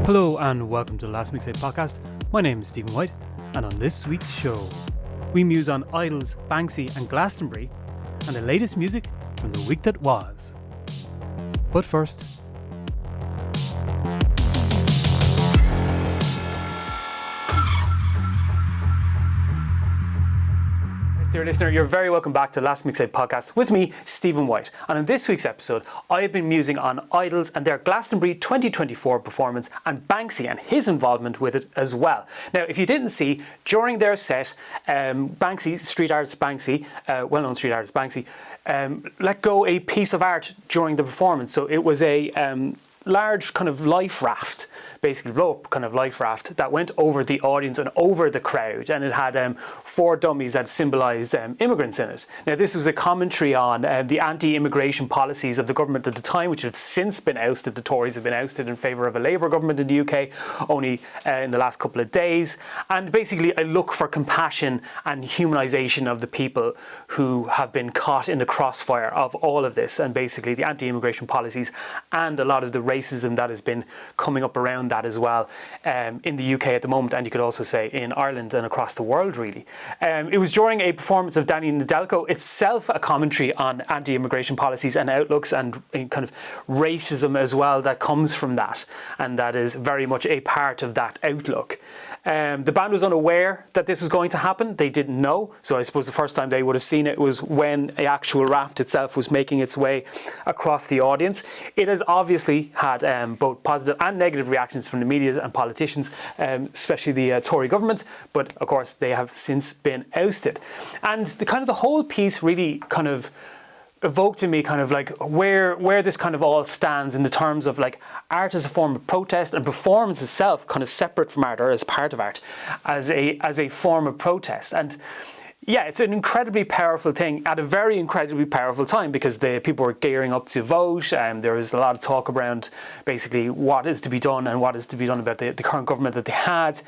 Hello and welcome to the Last Mixtape podcast. My name is Stephen White, and on this week's show, we muse on Idles, Banksy and Glastonbury and the latest music from the week that was. But first, dear listener, you're very welcome back to the Last Mixtape podcast with me, Stephen White. And in this week's episode, I have been musing on Idles and their Glastonbury 2024 performance and Banksy and his involvement with it as well. Now, if you didn't see, during their set, Banksy, street artist Banksy, well-known street artist Banksy, let go a piece of art during the performance. So it was a large kind of life raft, basically rope kind of life raft that went over the audience and over the crowd, and it had four dummies that symbolised immigrants in it. Now this was a commentary on the anti-immigration policies of the government at the time, which have since been ousted. The Tories have been ousted in favour of a Labour government in the UK only in the last couple of days, and basically a look for compassion and humanisation of the people who have been caught in the crossfire of all of this, and basically the anti-immigration policies and a lot of the racism that has been coming up around that as well in the UK at the moment, and you could also say in Ireland and across the world really. It was during a performance of Danny Nadelko, itself a commentary on anti-immigration policies and outlooks and kind of racism as well that comes from that, and that is very much a part of that outlook. The band was unaware that this was going to happen. They didn't know. So I suppose the first time they would have seen it was when the actual raft itself was making its way across the audience. It has obviously had both positive and negative reactions from the media and politicians, especially the Tory government. But of course, they have since been ousted. And the whole piece really kind of evoked in me kind of like where this kind of all stands in the terms of like art as a form of protest and performance itself kind of separate from art or as part of art as a form of protest. And yeah, it's an incredibly powerful thing at a very incredibly powerful time, because the people were gearing up to vote, and there was a lot of talk around basically what is to be done and what is to be done about the current government that they had,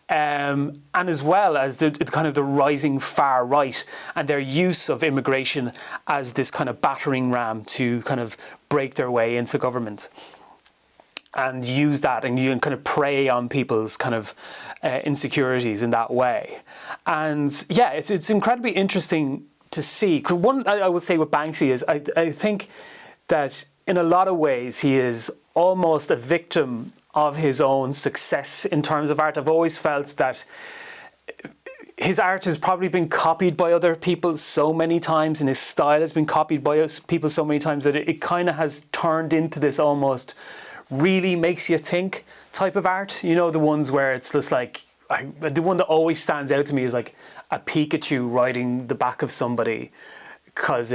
and as well as the kind of the rising far right and their use of immigration as this kind of battering ram to kind of break their way into government and use that and you kind of prey on people's kind of insecurities in that way. And yeah, it's incredibly interesting to see. One, I would say with Banksy is I think that in a lot of ways he is almost a victim of his own success in terms of art. I've always felt that his art has probably been copied by other people so many times, and his style has been copied by people so many times that it kind of has turned into this almost really makes you think type of art. You know, the ones where it's just like, the one that always stands out to me is like a Pikachu riding the back of somebody, because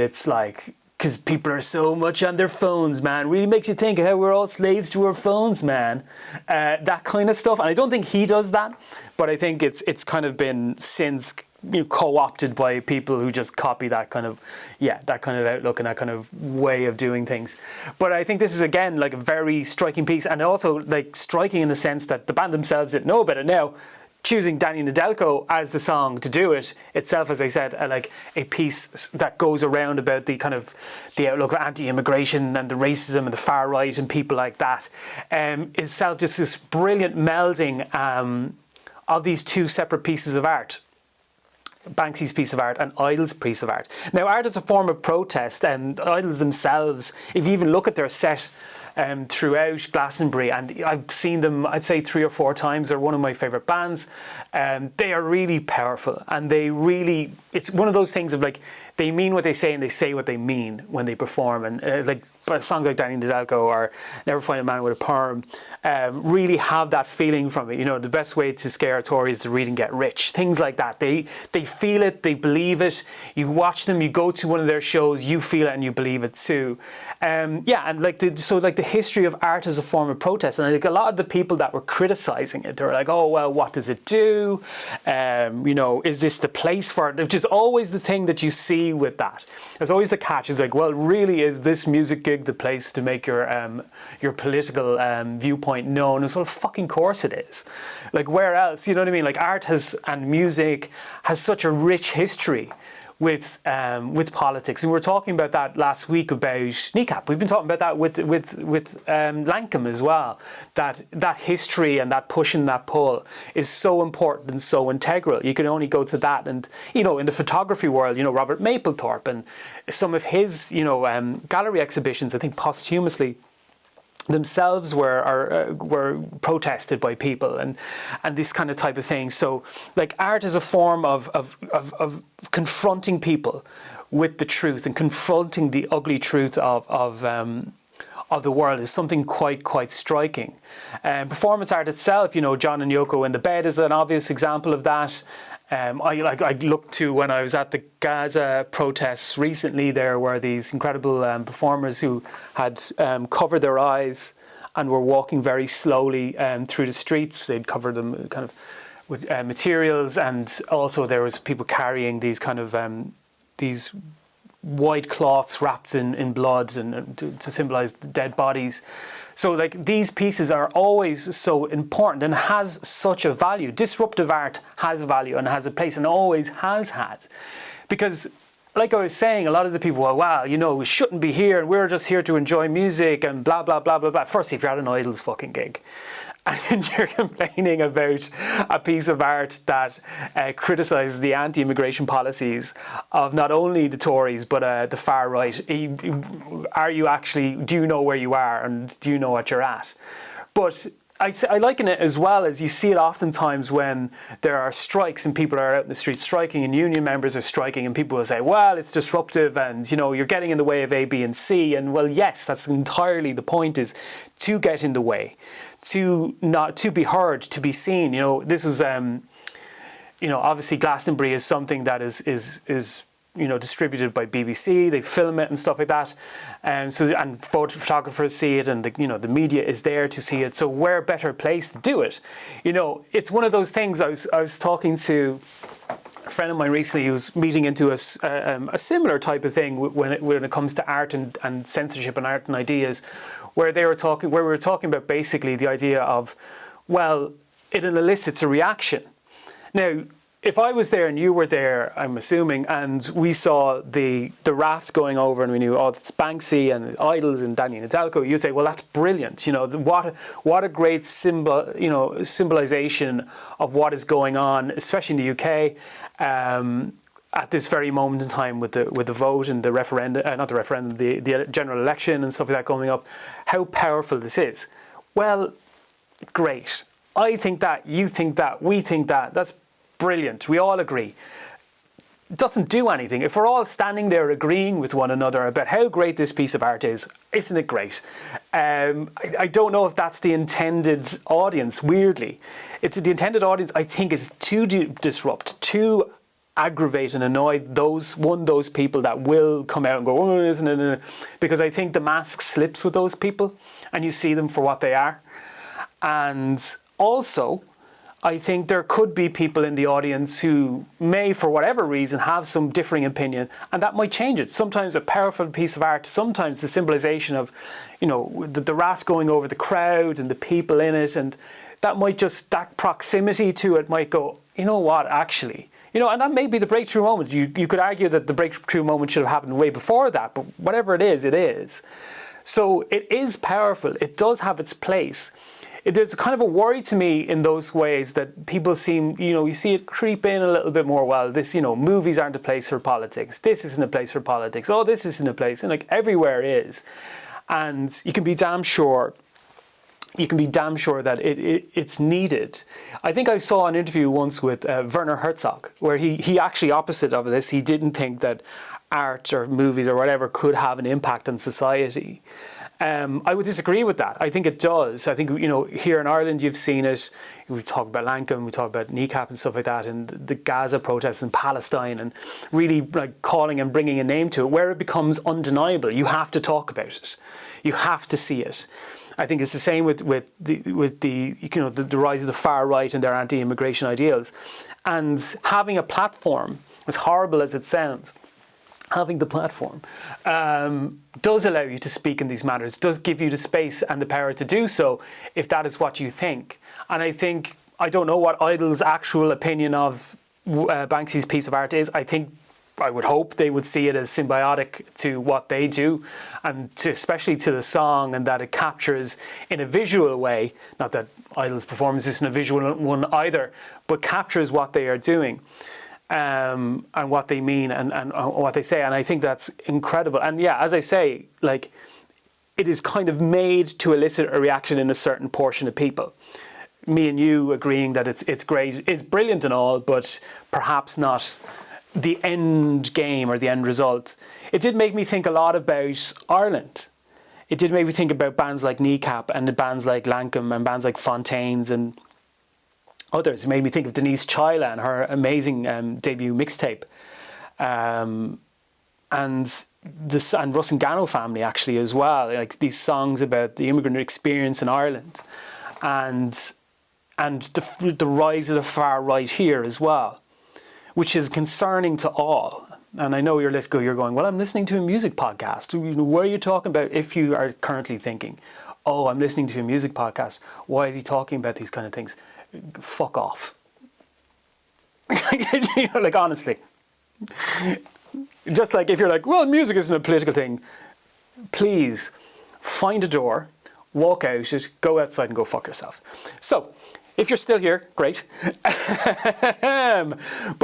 people are so much on their phones, man. Really makes you think how we're all slaves to our phones, man. That kind of stuff. And I don't think he does that, but I think it's kind of been since co-opted by people who just copy that kind of outlook and that kind of way of doing things. But I think this is again like a very striking piece, and also like striking in the sense that the band themselves didn't know about it. Now, choosing Danny Nadelko as the song to do it itself, as I said, like a piece that goes around about the kind of the outlook of anti-immigration and the racism and the far right and people like that, itself just this brilliant melding of these two separate pieces of art. Banksy's piece of art and Idles' piece of art. Now, art is a form of protest, and Idles themselves, if you even look at their set throughout Glastonbury, and I've seen them, I'd say 3 or 4 times, they're one of my favourite bands. They are really powerful, and it's one of those things of like, they mean what they say and they say what they mean when they perform. And like songs like Danny Nadelko or Never Find a Man with a Perm really have that feeling from it. You know, the best way to scare a Tory is to read and get rich. Things like that. They feel it, they believe it. You watch them, you go to one of their shows, you feel it and you believe it too. And like the history of art as a form of protest. And like a lot of the people that were criticising it, they were like, oh well, what does it do? Is this the place for it? Which is always the thing that you see with that. There's always a catch. It's like, well, really, is this music gig the place to make your political viewpoint known? As well, fucking course it is. Like, where else? You know what I mean? Like, art and music has such a rich history with politics, and we were talking about that last week about kneecap. We've been talking about that with Lankham as well. That history and that push and that pull is so important and so integral. You can only go to that, and in the photography world, Robert Mapplethorpe and some of his gallery exhibitions, I think posthumously, themselves were protested by people and this kind of type of thing. So like art is a form of confronting people with the truth and confronting the ugly truth of the world is something quite striking. Performance art itself, John and Yoko in the Bed is an obvious example of that. I looked to when I was at the Gaza protests recently. There were these incredible performers who had covered their eyes and were walking very slowly through the streets. They'd covered them kind of with materials, and also there was people carrying these kind of these white cloths wrapped in blood and to symbolise dead bodies. So like these pieces are always so important and has such a value. Disruptive art has a value and has a place and always has had. Because like I was saying, a lot of the people, we shouldn't be here and we're just here to enjoy music and blah, blah, blah, blah, blah. Firstly, if you're at an Idols fucking gig and you're complaining about a piece of art that criticises the anti-immigration policies of not only the Tories but the far right, do you know where you are and do you know what you're at? But I liken it as well as you see it oftentimes when there are strikes and people are out in the street striking and union members are striking, and people will say, well, it's disruptive and you're getting in the way of A, B and C. And well, yes, that's entirely the point, is to get in the way, to be heard, to be seen. This is obviously Glastonbury is something that is distributed by BBC. They film it and stuff like that, and photographers see it, and the media is there to see it. So where better place to do it? It's one of those things. I was talking to a friend of mine recently who was meeting into a similar type of thing when it comes to art and censorship and art and ideas, where we were talking about basically the idea of, well, it elicits a reaction. Now, if I was there and you were there, I'm assuming, and we saw the raft going over and we knew, it's Banksy and Idols and Danny Nadelko, you'd say, well, that's brilliant. What a great symbolization of what is going on, especially in the UK, at this very moment in time with the vote and the referendum, the general election and stuff like that coming up, how powerful this is. Well, great. I think that, you think that, we think that. That's brilliant. We all agree. It doesn't do anything. If we're all standing there agreeing with one another about how great this piece of art is, isn't it great? I don't know if that's the intended audience, weirdly. It's the intended audience, I think, is to disrupt, to aggravate and annoy those people that will come out and go, oh, isn't it? Because I think the mask slips with those people and you see them for what they are. And also, I think there could be people in the audience who may, for whatever reason, have some differing opinion, and that might change it. Sometimes a powerful piece of art, sometimes the symbolization of, the raft going over the crowd and the people in it, and that proximity to it might go, you know what, actually, and that may be the breakthrough moment. You could argue that the breakthrough moment should have happened way before that, but whatever it is, it is. So it is powerful. It does have its place. There's kind of a worry to me in those ways that people seem, you see it creep in a little bit more. Well, this, movies aren't a place for politics. This isn't a place for politics. Oh, this isn't a place. And like everywhere is. And you can be damn sure that it's needed. I think I saw an interview once with Werner Herzog, where he actually, opposite of this, he didn't think that art or movies or whatever could have an impact on society. I would disagree with that. I think it does. I think, here in Ireland, you've seen it. We talk about Lankham, we talk about kneecap and stuff like that, and the Gaza protests in Palestine, and really like calling and bringing a name to it, where it becomes undeniable. You have to talk about it. You have to see it. I think it's the same with the rise of the far right and their anti-immigration ideals. And having a platform, as horrible as it sounds, having the platform does allow you to speak in these matters, does give you the space and the power to do so, if that is what you think. And I don't know what Idol's actual opinion of Banksy's piece of art is. I think I would hope they would see it as symbiotic to what they do, and especially to the song, and that it captures in a visual way, not that Idol's performance isn't a visual one either, but captures what they are doing, and what they mean, and what they say. And I think that's incredible. And yeah, as I say, like, it is kind of made to elicit a reaction in a certain portion of people. Me and you agreeing that it's great, it's brilliant and all, but perhaps not the end game or the end result. It did make me think a lot about Ireland. It did make me think about bands like Kneecap and the bands like Lankum and bands like Fontaines and others. It made me think of Denise Chyla and her amazing debut mixtape, and Russ and Gano family actually as well. Like these songs about the immigrant experience in Ireland, and the rise of the far right here as well, which is concerning to all. And I know you're going, well, I'm listening to a music podcast. What are you talking about? If you are currently thinking, oh, I'm listening to a music podcast, why is he talking about these kind of things? Fuck off. Like, honestly. Just like if you're like, well, music isn't a political thing, please find a door, walk out it, go outside and go fuck yourself. So, if you're still here, great. But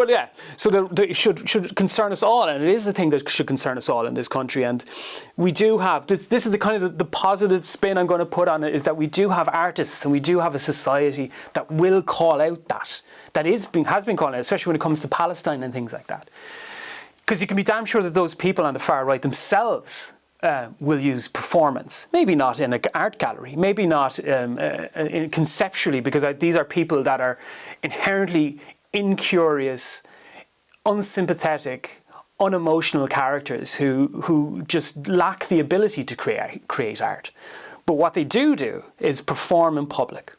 yeah, so it should concern us all, and it is the thing that should concern us all in this country. And we do have, this is the kind of the positive spin I'm going to put on it, is that we do have artists and we do have a society that will call out that has been calling out, especially when it comes to Palestine and things like that. Because you can be damn sure that those people on the far right themselves will use performance, maybe not in an art gallery, maybe not conceptually, because these are people that are inherently incurious, unsympathetic, unemotional characters who just lack the ability to create art. But what they do is perform in public.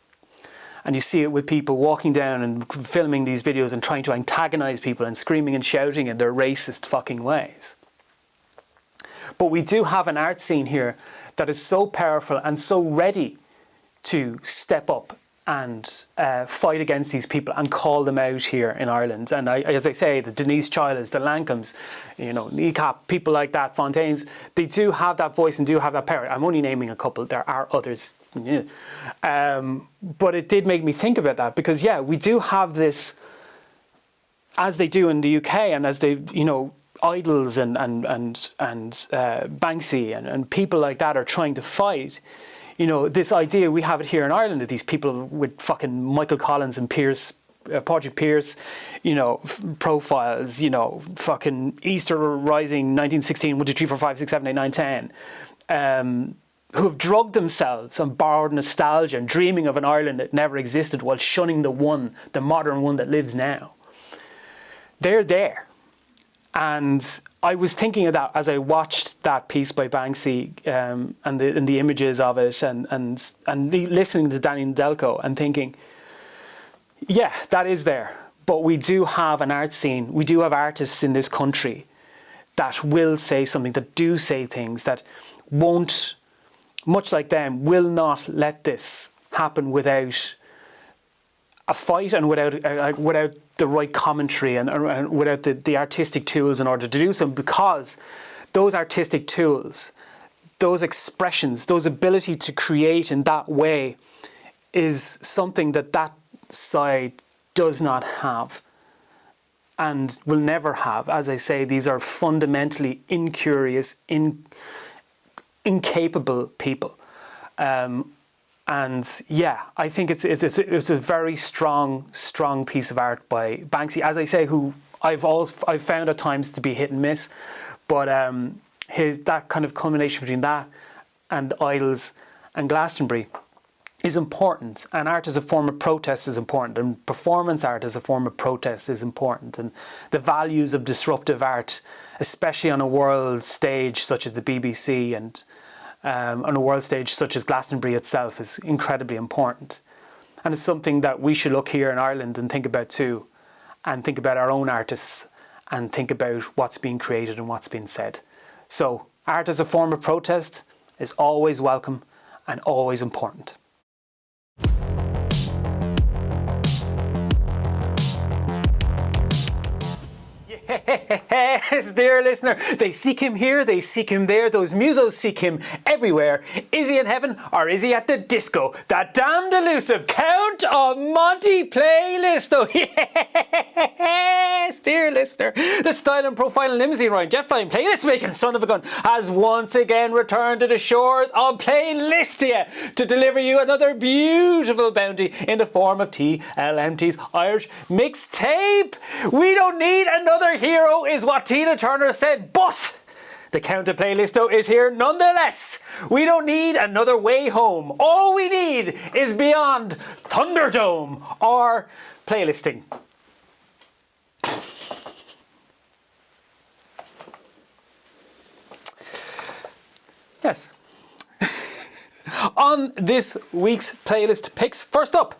And you see it with people walking down and filming these videos and trying to antagonize people and screaming and shouting in their racist fucking ways. But we do have an art scene here that is so powerful and so ready to step up and fight against these people and call them out here in Ireland. And as I say, the Denise Chylas, the Lankums, Kneecap, people like that, Fontaines, they do have that voice and do have that power. I'm only naming a couple, there are others. Yeah. But it did make me think about that, because yeah, we do have this, as they do in the UK, and as they, Idols and Banksy and people like that are trying to fight. This idea, we have it here in Ireland, that these people with fucking Michael Collins and Patrick Pearse, profiles, fucking Easter Rising, 1916, 1, 2, 3, 4, 5, 6, 7, 8, 9, 10, who have drugged themselves on borrowed nostalgia and dreaming of an Ireland that never existed while shunning the modern one that lives now. They're there. And I was thinking of that as I watched that piece by Banksy, and the images of it, and listening to Danny Nedelko and thinking, yeah, that is there. But we do have an art scene. We do have artists in this country that will say something, that do say things, that won't, much like them, will not let this happen without a fight and without the right commentary and without the artistic tools in order to do so, because those artistic tools, those expressions, those ability to create in that way is something that side does not have and will never have. As I say, these are fundamentally incurious, incapable people. And yeah, I think it's a very strong piece of art by Banksy. As I say, who I've found at times to be hit and miss, but that kind of combination between that and Idols and Glastonbury is important. And art as a form of protest is important, and performance art as a form of protest is important. And the values of disruptive art, especially on a world stage such as the BBC and on a world stage such as Glastonbury itself, is incredibly important. And it's something that we should look here in Ireland and think about too, and think about our own artists and think about what's being created and what's being said. So art as a form of protest is always welcome and always important. Yes, dear listener, they seek him here, they seek him there, those musos seek him everywhere. Is he in heaven or is he at the disco? That damned elusive Count of Monte playlist. Oh, yes, dear listener, the style and profile and limousine riding, jet flying, playlist making son of a gun has once again returned to the shores of Playlistia to deliver you another beautiful bounty in the form of TLMT's Irish mixtape. We don't need another hero, is what Tina Turner said, but the Count of Playlisto is here nonetheless. We don't need another way home. All we need is beyond Thunderdome or playlisting. Yes. On this week's playlist picks, first up,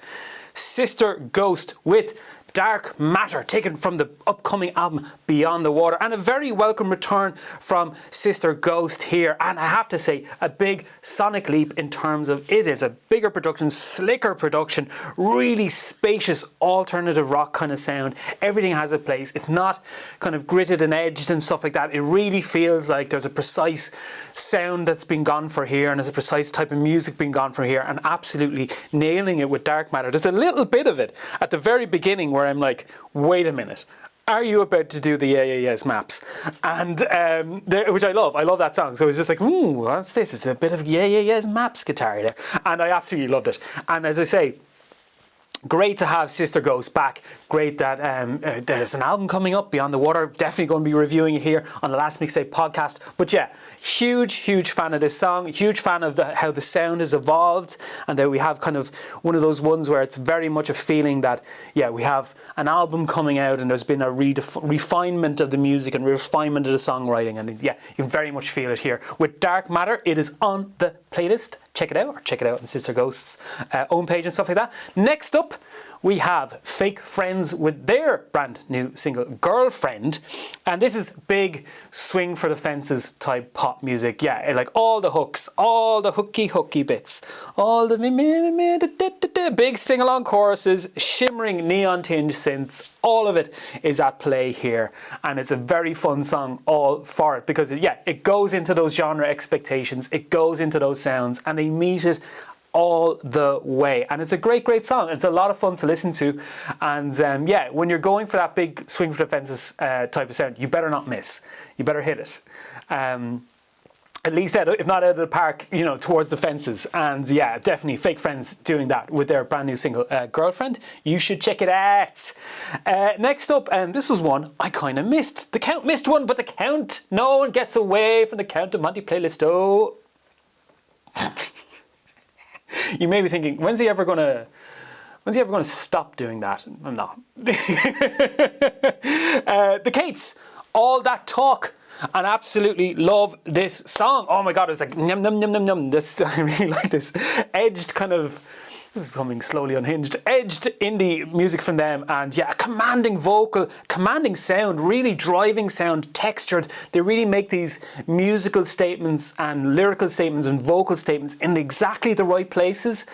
Sister Ghost with Dark Matter, taken from the upcoming album Beyond the Water, and a very welcome return from Sister Ghost here. And I have to say, a big sonic leap in terms of it is a bigger production, slicker production, really spacious alternative rock kind of sound. Everything has a place. It's not kind of gritted and edged and stuff like that. It really feels like there's a precise sound that's been gone for here, and there's a precise type of music being gone for here, and absolutely nailing it with Dark Matter. There's a little bit of it at the very beginning where I'm like, wait a minute, are you about to do the Yeah Yeah Yeahs maps? And which I love that song. So it was just like, what's this? It's a bit of Yeah Yeah Yeahs maps guitar there, and I absolutely loved it. And as I say, great to have Sister Ghost back. Great that there's an album coming up, Beyond the Water. Definitely going to be reviewing it here on the Last Mixtape podcast. But yeah, huge fan of this song. Huge fan of how the sound has evolved, and that we have kind of one of those ones where it's very much a feeling that, yeah, we have an album coming out and there's been a refinement of the music and refinement of the songwriting. And yeah, you can very much feel it here. With Dark Matter, it is on the playlist. Check it out, or check it out on Sister Ghost's own page and stuff like that. Next up, we have Fake Friends with their brand new single, Girlfriend. And this is big swing for the fences type pop music. Yeah, like all the hooks, all the hooky bits, all the big sing-along choruses, shimmering neon tinge synths. All of it is at play here. And it's a very fun song all for it, because yeah, it goes into those genre expectations, it goes into those sounds, and they meet it all the way. And it's a great song. It's a lot of fun to listen to. And yeah, when you're going for that big swing for the fences type of sound, you better not miss. You better hit it. At least, if not out of the park, you know, towards the fences. And yeah, definitely Fake Friends doing that with their brand new single, Girlfriend. You should check it out. Next up, this was one I kind of missed. The Count missed one, but the Count, no one gets away from the Count of Monte playlist. Oh. You may be thinking, when's he ever gonna stop doing that? I'm not. The Kates, All That Talk, and absolutely love this song. Oh my god, it was like num num num num num. This, I really like this edged kind of. This is becoming slowly unhinged. Edged indie music from them, and yeah, commanding vocal, commanding sound, really driving sound, textured. They really make these musical statements and lyrical statements and vocal statements in exactly the right places.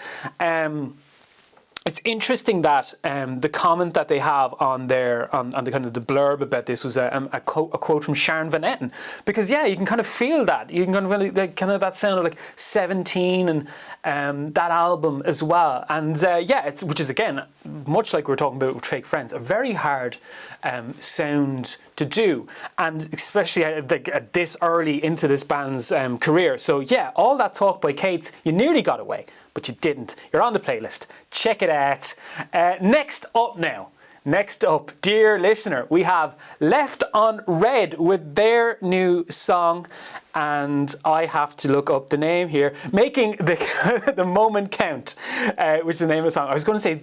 It's interesting that the comment that they have on their on the kind of the blurb about this was a quote from Sharon Van Etten, because yeah, you can kind of feel that. You can kind of really kind of that sound of like 17 and that album as well. And yeah, it's, which is again much like we were talking about with Fake Friends, a very hard sound to do, and especially at this early into this band's career. So yeah, All That Talk by Kates, you nearly got away, but you didn't. You're on the playlist. Check it out. Next up, dear listener, we have Left on Red with their new song, and I have to look up the name here, Making the Moment Count, which is the name of the song. I was going to say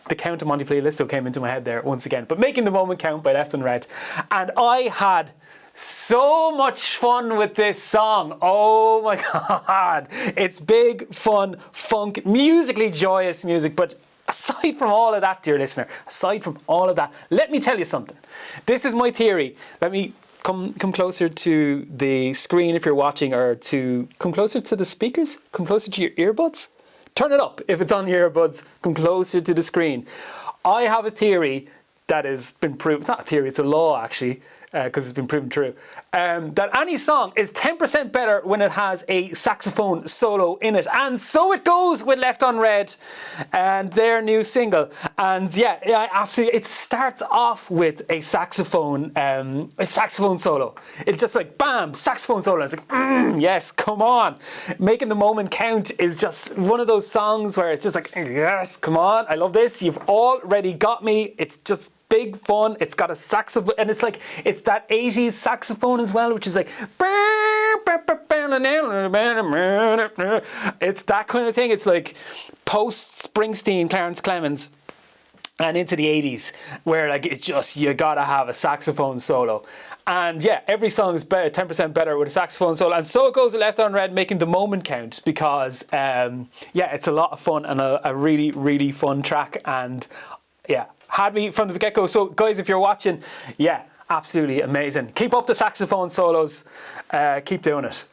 the Count of Monte playlist, so came into my head there once again, but Making the Moment Count by Left on Red. And I had so much fun with this song. Oh my god. It's big, fun, funk, musically joyous music. But aside from all of that, dear listener, aside from all of that, let me tell you something. This is my theory. Let me come closer to the screen if you're watching, or to come closer to the speakers, come closer to your earbuds. Turn it up if it's on your earbuds, come closer to the screen. I have a theory that has been proved, not a theory, it's a law actually, because it's been proven true, that any song is 10% better when it has a saxophone solo in it. And so it goes with Left on Red and their new single. And yeah, absolutely, it starts off with a saxophone solo. It's just like, bam, saxophone solo. It's like, yes, come on. Making the Moment Count is just one of those songs where it's just like, yes, come on, I love this. You've already got me. It's just big fun. It's got a saxophone, and it's that 80s saxophone as well, which is like, it's that kind of thing. It's like post Springsteen, Clarence Clemens, and into the 80s, where like it's just, you gotta have a saxophone solo. And yeah, every song is 10% better with a saxophone solo. And so it goes with Left on Red, making the moment count, because yeah, it's a lot of fun and a really, really fun track. And yeah, had me from the get-go. So guys, if you're watching, yeah, absolutely amazing. Keep up the saxophone solos. Keep doing it.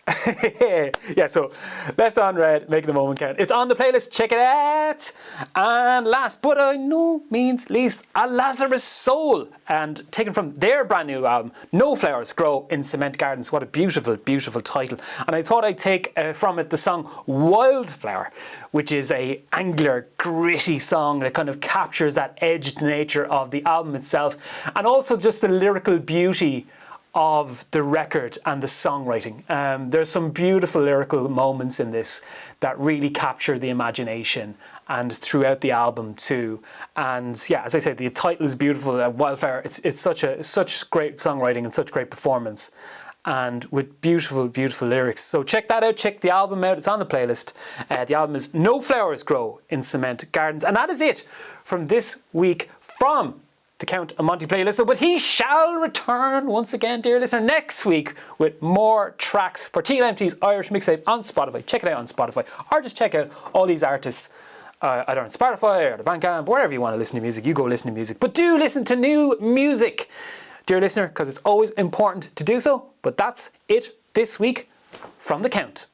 Yeah, so Left on Red, making the moment count. It's on the playlist. Check it out. And last but by no means least, A Lazarus Soul, and taken from their brand new album, No Flowers Grow in Cement Gardens. What a beautiful, beautiful title. And I thought I'd take from it the song Wildflower, which is a angular, gritty song that kind of captures that edged nature of the album itself, and also just the lyrical beauty of the record and the songwriting. There's some beautiful lyrical moments in this that really capture the imagination, and throughout the album too. And yeah, as I said, the title is beautiful. Wildflower. It's such great songwriting and such great performance, and with beautiful, beautiful lyrics. So check that out. Check the album out. It's on the playlist. The album is No Flowers Grow in Cement Gardens, and that is it from this week from the Count and Monte playlist. But he shall return once again, dear listener, next week with more tracks for TLMT's Irish Mixtape on Spotify. Check it out on Spotify, or just check out all these artists either on Spotify or the Bandcamp, wherever you want to listen to music. You go listen to music, but do listen to new music, dear listener, because it's always important to do so. But that's it this week from the Count.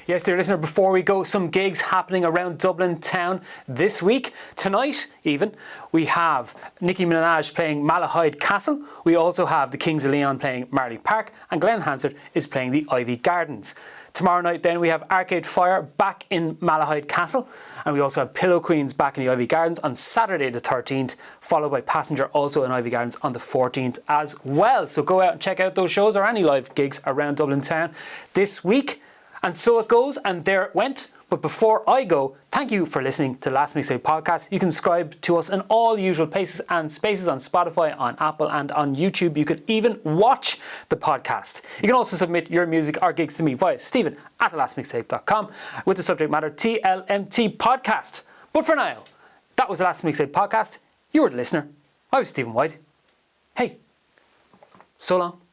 Yes, dear listener, before we go, some gigs happening around Dublin town this week. Tonight, even, we have Nicki Minaj playing Malahide Castle. We also have the Kings of Leon playing Marley Park, and Glenn Hansard is playing the Ivy Gardens. Tomorrow night then we have Arcade Fire back in Malahide Castle, and we also have Pillow Queens back in the Ivy Gardens on Saturday the 13th, followed by Passenger also in Ivy Gardens on the 14th as well. So go out and check out those shows or any live gigs around Dublin town this week. And so it goes, and there it went. But before I go, thank you for listening to the Last Mixtape podcast. You can subscribe to us in all usual places and spaces on Spotify, on Apple, and on YouTube. You can even watch the podcast. You can also submit your music or gigs to me via stephen@thelastmixtape.com with the subject matter TLMT podcast. But for now, that was the Last Mixtape podcast. You were the listener. I was Stephen White. Hey, so long.